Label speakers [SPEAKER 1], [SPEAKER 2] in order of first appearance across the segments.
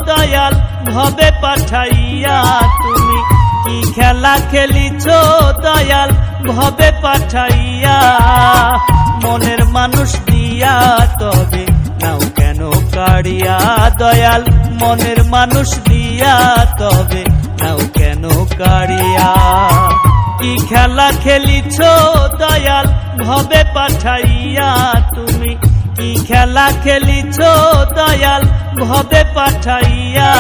[SPEAKER 1] দয়াল ভবে পাঠাইয়া, তুমি কি খেলা খেলিছ দয়াল ভবে পাঠাইয়া। মনের মানুষ দিয়া তবে নাও কেন কাড়িয়া দয়াল, মনের মানুষ দিয়া তবে নাও কেন কাড়িয়া। কি খেলা খেলিছ দয়াল ভবে পাঠাইয়া, তুমি কি খেলা খেলিছ দয়াল ভবে পাঠাইয়া।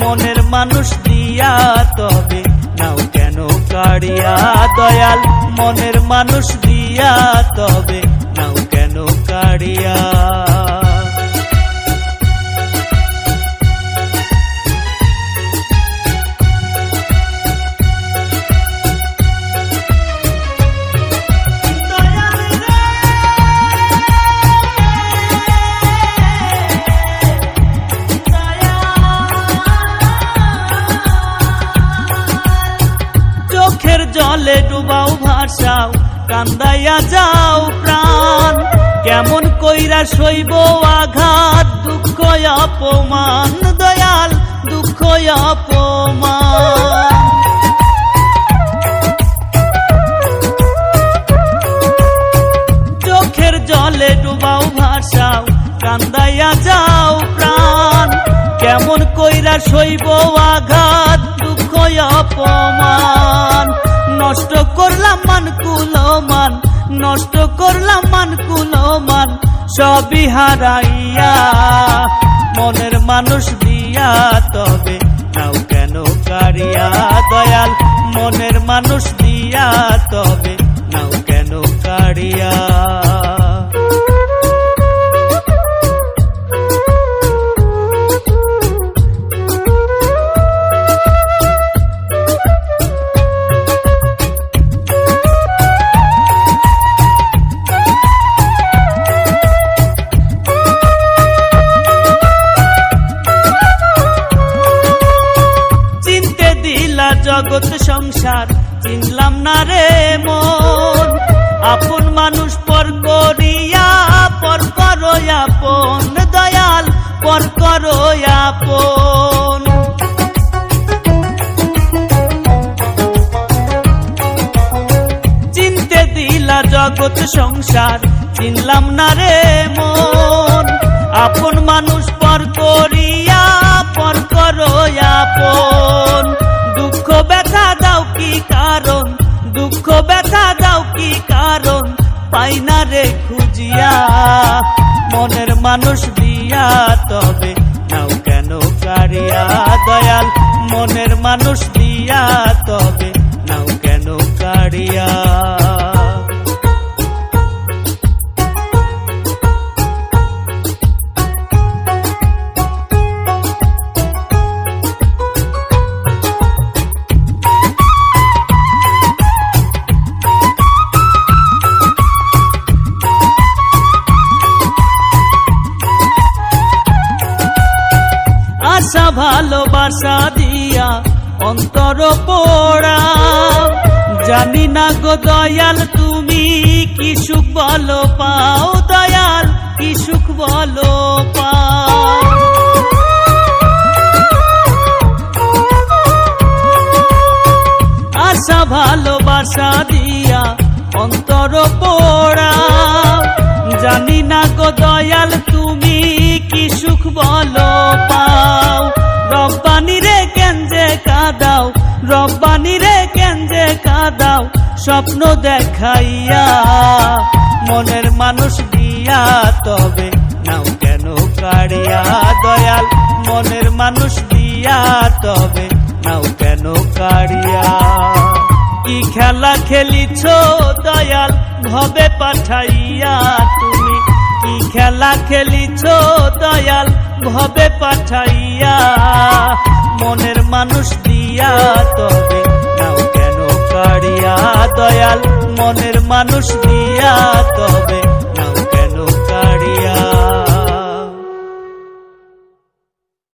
[SPEAKER 1] মনের মানুষ দিয়া তবে নাও কেন কাড়িয়া দয়াল, মনের মানুষ দিয়া তবে নাও কেন কাড়িয়া। জলে ডুবাও ভাসাও কান্দাইয়া যাও প্রাণ, কেমন কইরা সইব আঘাত দুঃখ অপমান দয়াল দুঃখ অপমান। চোখের জলে ডুবাও ভাসাও কান্দাইয়া যাও প্রাণ, কেমন কইরা সইব আঘাত দুঃখ অপমান। নষ্ট করলাম মান কুলমান, নষ্ট করলাম মান কুলমান সবই হারাইয়া। মনের মানুষ দিয়া তবে নাও কেন কাড়িয়া দয়াল, মনের মানুষ দিয়া তবে নাও কেন কাড়িয়া। জগৎ সংসার চিনলাম না রে মন, আপন মানুষ পর করিয়া পর করো আপন দয়াল পর করো আপন। চিনতে দিলা জগৎ সংসার চিনলাম না রে মন, আপন মানুষ পর করিয়া পর করো আপন। দুঃখ ব্যথা দাও কি কারণ, দুঃখ ব্যথা দাও কি কারণ পাই না রে খুঁজিয়া। মনের মানুষ দিয়া তবে নাও কেন কাড়িয়া দয়াল, মনের মানুষ দিয়া তবে নাও কেন কাড়িয়া। আশা ভালোবাসা দিয়া অন্তর পোড়া, জানি না গো দয়াল তুমি কি সুখ বলো পাও দয়াল কি সুখ বলো পাও। আশা ভালোবাসা দিয়া অন্তর পোড়া, জানি না গো দয়াল তুমি কি সুখ বলো পাও। রব্বানি রে কেঞ্জে কাঁদাও, রব্বানি রে কেঞ্জে কাঁদাও স্বপ্ন দেখাইয়া। মনের মানুষ দিয়া তবে নাও কেন কাড়িয়া দয়াল, মনের মানুষ দিয়া তবে নাও কেন কাড়িয়া। কি খেলা খেলিছ দয়াল ভবে পাঠাইয়া, তুমি কি খেলা খেলিছ দয়াল ভবে পাঠাইয়া। মনের মানুষ দিয়া তবে নাও কেন কাড়িয়া দয়াল, মনের মানুষ দিয়া তবে